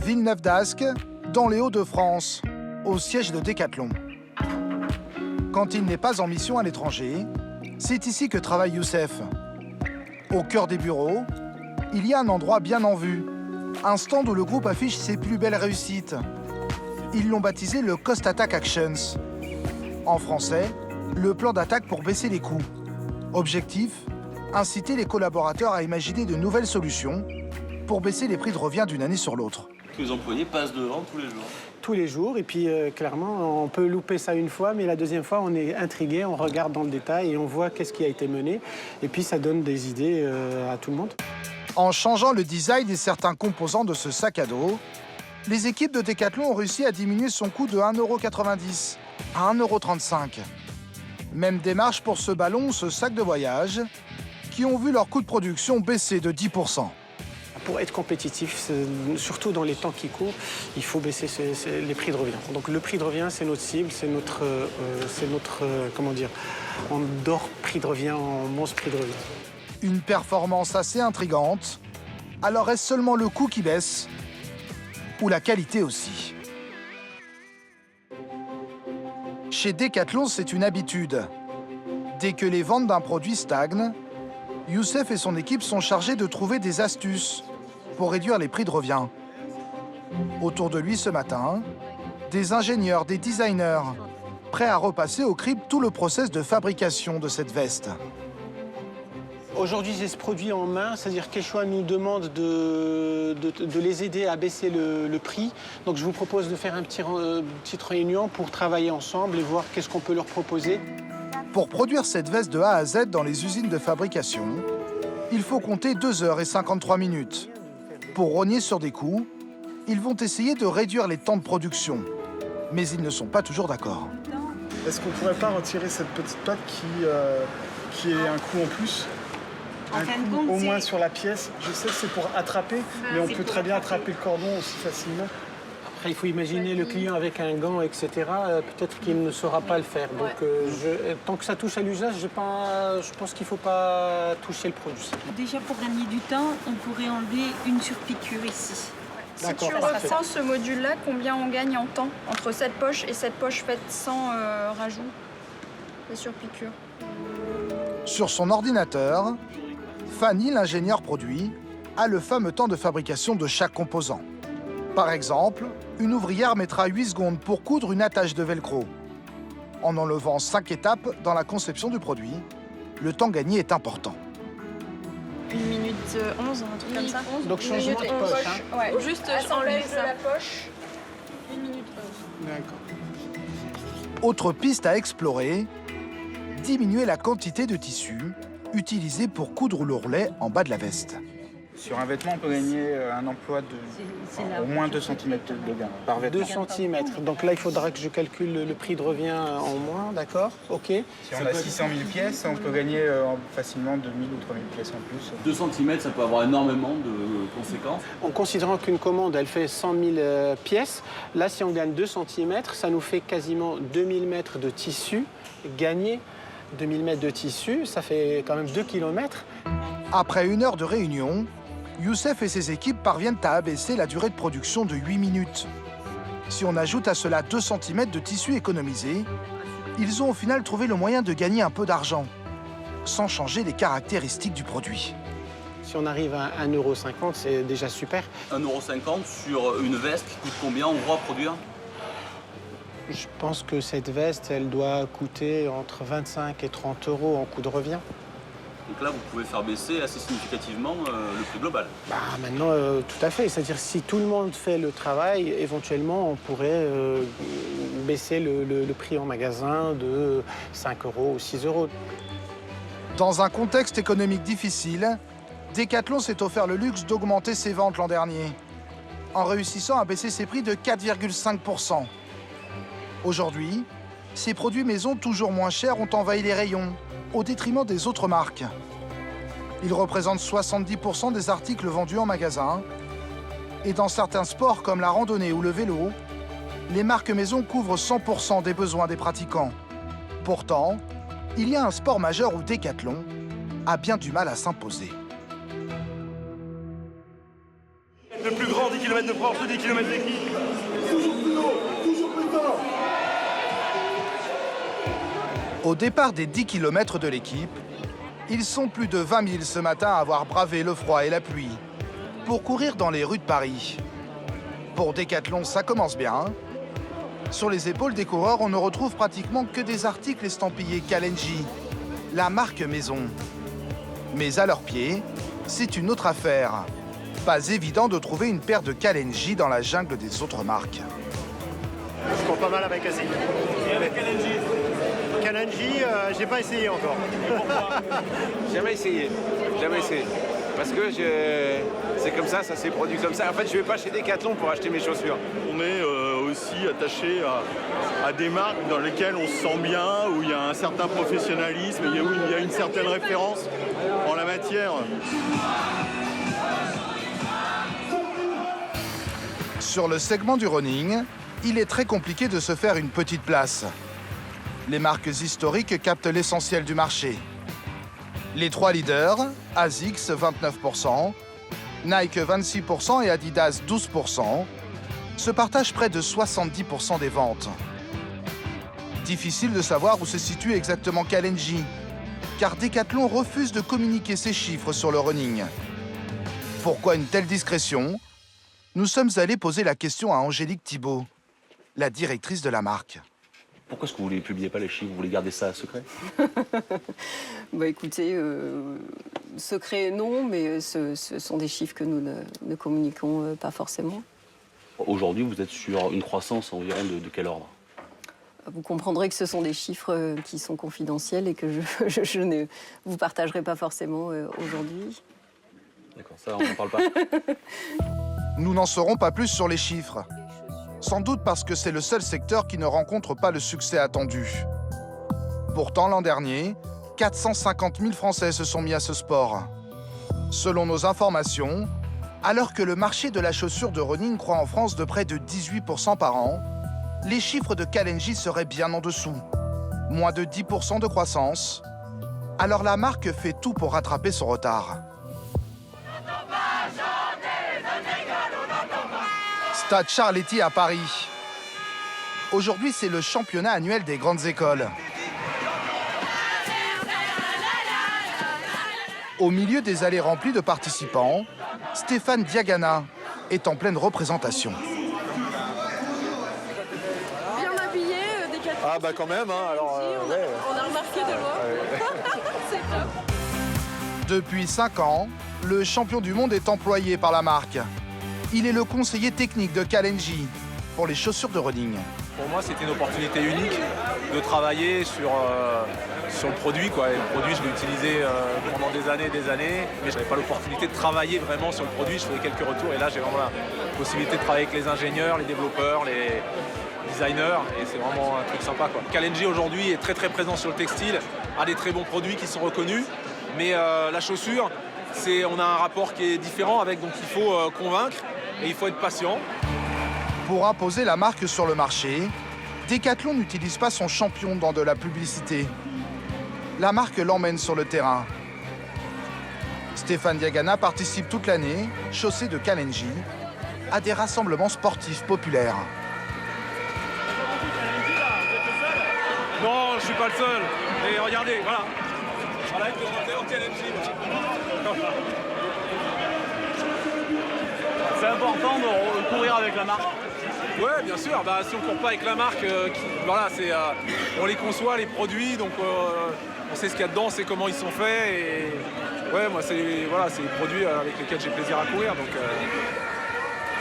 Villeneuve-d'Ascq, dans les Hauts-de-France, au siège de Decathlon. Quand il n'est pas en mission à l'étranger, c'est ici que travaille Youssef. Au cœur des bureaux, il y a un endroit bien en vue, un stand où le groupe affiche ses plus belles réussites. Ils l'ont baptisé le Cost Attack Actions. En français, le plan d'attaque pour baisser les coûts. Objectif, inciter les collaborateurs à imaginer de nouvelles solutions pour baisser les prix de revient d'une année sur l'autre. Les employés passent devant tous les jours. Tous les jours, et puis clairement, on peut louper ça une fois, mais la deuxième fois, on est intrigué, on regarde dans le détail et on voit qu'est-ce qui a été mené. Et puis ça donne des idées à tout le monde. En changeant le design et certains composants de ce sac à dos, les équipes de Decathlon ont réussi à diminuer son coût de 1,90 € à 1,35 €. Même démarche pour ce ballon ou ce sac de voyage, qui ont vu leur coût de production baisser de 10%. Pour être compétitif, surtout dans les temps qui courent, il faut baisser les prix de revient. Donc le prix de revient, c'est notre cible, c'est notre comment dire, on dort prix de revient, on monte prix de revient. Une performance assez intrigante. Alors est-ce seulement le coût qui baisse ou la qualité aussi? Chez Decathlon, c'est une habitude. Dès que les ventes d'un produit stagnent, Youssef et son équipe sont chargés de trouver des astuces pour réduire les prix de revient. Autour de lui ce matin, des ingénieurs, des designers, prêts à repasser au crible tout le process de fabrication de cette veste. Aujourd'hui, j'ai ce produit en main, c'est-à-dire qu'Echoua nous demande de les aider à baisser le prix. Donc je vous propose de faire une petite réunion pour travailler ensemble et voir qu'est-ce qu'on peut leur proposer. Pour produire cette veste de A à Z dans les usines de fabrication, il faut compter 2 heures et 53 minutes. Pour rogner sur des coûts, ils vont essayer de réduire les temps de production. Mais ils ne sont pas toujours d'accord. Est-ce qu'on ne pourrait pas retirer cette petite plaque qui est un coût en plus? En fin de compte, au moins sur la pièce. Je sais que c'est pour attraper, mais on peut très bien attraper le cordon aussi facilement. Après, il faut imaginer le client avec un gant, etc. Peut-être qu'il ne saura pas le faire. Donc, tant que ça touche à l'usage, je pense qu'il ne faut pas toucher le produit. Déjà, pour gagner du temps, on pourrait enlever une surpiqûre ici. Si tu reprends ce module-là, combien on gagne en temps entre cette poche et cette poche faite sans rajout de surpiqûre? Sur son ordinateur, Fanny, l'ingénieur produit, a le fameux temps de fabrication de chaque composant. Par exemple, une ouvrière mettra 8 secondes pour coudre une attache de velcro. En enlevant 5 étapes dans la conception du produit, le temps gagné est important. 1 minute 11, un truc comme ça. Donc changement de poche. Hein. Ouais. Juste enlever la poche. 1 minute 11. D'accord. Autre piste à explorer, diminuer la quantité de tissu utilisé pour coudre l'ourlet en bas de la veste. Sur un vêtement, on peut gagner un emploi de au moins 2 cm de gain par vêtement. 2 cm. Donc là, il faudra que je calcule le prix de revient en moins, d'accord? Ok. Si on a 600 000 pièces, on peut gagner facilement 2 000 ou 3 000 pièces en plus. 2 cm, ça peut avoir énormément de conséquences. En considérant qu'une commande, elle fait 100 000 pièces, là, si on gagne 2 cm, ça nous fait quasiment 2000 mètres de tissu gagné. 2000 mètres de tissu, ça fait quand même 2 km. Après 1 heure de réunion, Youssef et ses équipes parviennent à abaisser la durée de production de 8 minutes. Si on ajoute à cela 2 cm de tissu économisé, ils ont au final trouvé le moyen de gagner un peu d'argent, sans changer les caractéristiques du produit. Si on arrive à 1,50 €, c'est déjà super. 1,50 € sur une veste qui coûte combien en gros à produire? Je pense que cette veste, elle doit coûter entre 25 et 30 € en coût de revient. Donc là, vous pouvez faire baisser assez significativement le prix global. Maintenant, tout à fait. C'est-à-dire si tout le monde fait le travail, éventuellement, on pourrait baisser le prix en magasin de 5 € ou 6 €. Dans un contexte économique difficile, Decathlon s'est offert le luxe d'augmenter ses ventes l'an dernier, en réussissant à baisser ses prix de 4,5 %. Aujourd'hui, ces produits maison toujours moins chers ont envahi les rayons, au détriment des autres marques. Ils représentent 70 % des articles vendus en magasin. Et dans certains sports comme la randonnée ou le vélo, les marques maison couvrent 100 % des besoins des pratiquants. Pourtant, il y a un sport majeur où Decathlon a bien du mal à s'imposer. Le plus grand 10 km de prendre tous 10 km d'équipe. Au départ des 10 km de l'équipe, ils sont plus de 20 000 ce matin à avoir bravé le froid et la pluie pour courir dans les rues de Paris. Pour Decathlon, ça commence bien. Sur les épaules des coureurs, on ne retrouve pratiquement que des articles estampillés Kalenji, la marque maison. Mais à leurs pieds, c'est une autre affaire. Pas évident de trouver une paire de Kalenji dans la jungle des autres marques. Je cours pas mal avec Asic. Et avec Kalenji? Kalenji, j'ai pas essayé encore. Jamais essayé. Parce que c'est comme ça s'est produit comme ça. En fait, je vais pas chez Decathlon pour acheter mes chaussures. On est aussi attaché à des marques dans lesquelles on se sent bien, où il y a un certain professionnalisme, où il y a une certaine référence en la matière. Sur le segment du running, il est très compliqué de se faire une petite place. Les marques historiques captent l'essentiel du marché. Les trois leaders, ASICS 29%, Nike 26% et Adidas 12%, se partagent près de 70% des ventes. Difficile de savoir où se situe exactement Kalenji, car Decathlon refuse de communiquer ses chiffres sur le running. Pourquoi une telle discrétion? Nous sommes allés poser la question à Angélique Thibault, la directrice de la marque. Pourquoi est-ce que vous ne publiez pas les chiffres? Vous voulez garder ça secret? Bah écoutez, secret non, mais ce sont des chiffres que nous ne communiquons pas forcément. Aujourd'hui, vous êtes sur une croissance environ de quel ordre? Vous comprendrez que ce sont des chiffres qui sont confidentiels et que je ne vous partagerai pas forcément aujourd'hui. D'accord, ça, on n'en parle pas. Nous n'en saurons pas plus sur les chiffres. Sans doute parce que c'est le seul secteur qui ne rencontre pas le succès attendu. Pourtant, l'an dernier, 450 000 Français se sont mis à ce sport. Selon nos informations, alors que le marché de la chaussure de running croît en France de près de 18% par an, les chiffres de Kalenji seraient bien en dessous. Moins de 10% de croissance. Alors la marque fait tout pour rattraper son retard. Stade Charletti à Paris. Aujourd'hui, c'est le championnat annuel des grandes écoles. Au milieu des allées remplies de participants, Stéphane Diagana est en pleine représentation. Bien habillé, Decathlon. Ah bah quand même, hein, alors... On a remarqué de loin. C'est top. Depuis 5 ans, le champion du monde est employé par la marque. Il est le conseiller technique de Kalenji pour les chaussures de running. Pour moi, c'était une opportunité unique de travailler sur le produit, quoi. Et le produit, je l'ai utilisé pendant des années, mais je n'avais pas l'opportunité de travailler vraiment sur le produit. Je faisais quelques retours et là, j'ai vraiment la possibilité de travailler avec les ingénieurs, les développeurs, les designers, et c'est vraiment un truc sympa, quoi. Kalenji aujourd'hui est très présent sur le textile, a des très bons produits qui sont reconnus, mais la chaussure, on a un rapport qui est différent avec, donc il faut convaincre et il faut être patient. Pour imposer la marque sur le marché, Decathlon n'utilise pas son champion dans de la publicité. La marque l'emmène sur le terrain. Stéphane Diagana participe toute l'année, chaussé de Kalenji, à des rassemblements sportifs populaires. Non, je suis pas le seul. Et regardez, voilà. Voilà, avec le Kalenji. C'est important de courir avec la marque. Ouais, bien sûr. Bah, si on ne court pas avec la marque, voilà, on les conçoit, les produits, donc on sait ce qu'il y a dedans, on sait comment ils sont faits. Et ouais, moi, c'est les produits avec lesquels j'ai plaisir à courir. Donc,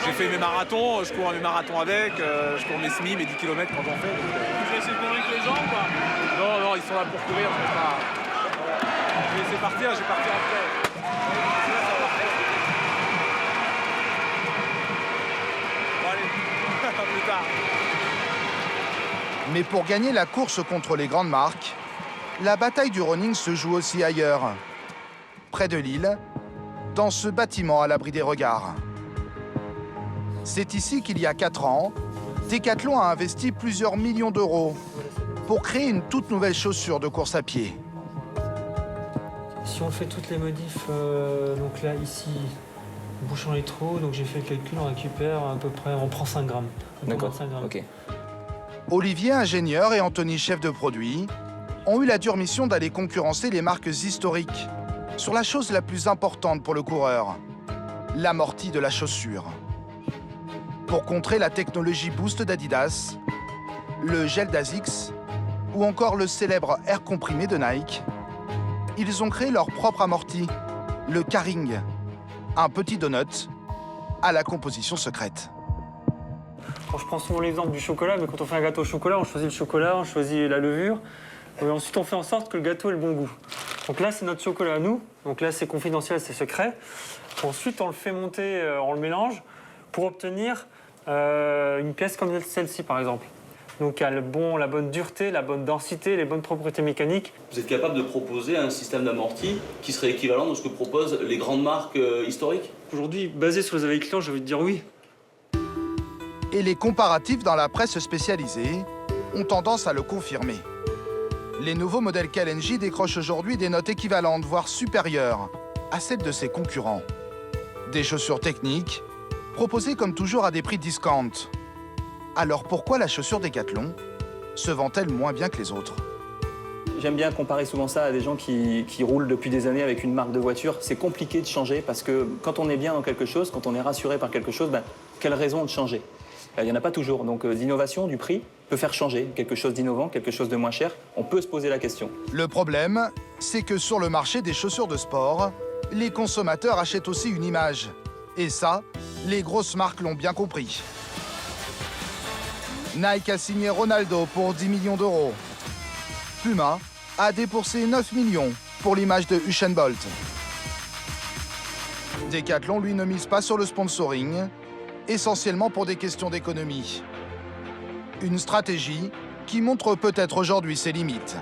j'ai fait mes marathons, je cours mes marathons avec, je cours mes semi, mes 10 km quand j'en fais. Vous essayez de courir avec les gens ou pas? Non, ils sont là pour courir. Je vais laisser partir, je vais partir après. Plus tard. Mais pour gagner la course contre les grandes marques, la bataille du running se joue aussi ailleurs. Près de Lille, dans ce bâtiment à l'abri des regards. C'est ici qu'il y a 4 ans, Decathlon a investi plusieurs millions d'euros pour créer une toute nouvelle chaussure de course à pied. Si on fait toutes les modifs, donc là, ici, bouchant les trous, donc j'ai fait le calcul, on récupère à peu près, on prend 5 grammes. D'accord, 5 grammes. ok. Olivier, ingénieur, et Anthony, chef de produit, ont eu la dure mission d'aller concurrencer les marques historiques sur la chose la plus importante pour le coureur, l'amorti de la chaussure. Pour contrer la technologie Boost d'Adidas, le gel d'Asics ou encore le célèbre air comprimé de Nike, ils ont créé leur propre amorti, le K-Ring, un petit donut à la composition secrète. Bon, je prends souvent l'exemple du chocolat, mais quand on fait un gâteau au chocolat, on choisit le chocolat, on choisit la levure, et ensuite on fait en sorte que le gâteau ait le bon goût. Donc là, c'est notre chocolat à nous, donc là c'est confidentiel, c'est secret. Ensuite, on le fait monter, on le mélange pour obtenir une pièce comme celle-ci par exemple. Donc il y a la bonne dureté, la bonne densité, les bonnes propriétés mécaniques. Vous êtes capable de proposer un système d'amorti qui serait équivalent de ce que proposent les grandes marques historiques? Aujourd'hui, basé sur les avis clients, j'ai envie de dire oui. Et les comparatifs dans la presse spécialisée ont tendance à le confirmer. Les nouveaux modèles Kalenji décrochent aujourd'hui des notes équivalentes, voire supérieures, à celles de ses concurrents. Des chaussures techniques, proposées comme toujours à des prix discount. Alors pourquoi la chaussure Decathlon se vend-elle moins bien que les autres? J'aime bien comparer souvent ça à des gens qui roulent depuis des années avec une marque de voiture. C'est compliqué de changer parce que quand on est bien dans quelque chose, quand on est rassuré par quelque chose, quelle raison de changer? Il n'y en a pas toujours. Donc l'innovation du prix peut faire changer quelque chose d'innovant, quelque chose de moins cher. On peut se poser la question. Le problème, c'est que sur le marché des chaussures de sport, les consommateurs achètent aussi une image. Et ça, les grosses marques l'ont bien compris. Nike a signé Ronaldo pour 10 millions d'euros. Puma a dépensé 9 millions pour l'image de Usain Bolt. Decathlon, lui, ne mise pas sur le sponsoring, essentiellement pour des questions d'économie. Une stratégie qui montre peut-être aujourd'hui ses limites.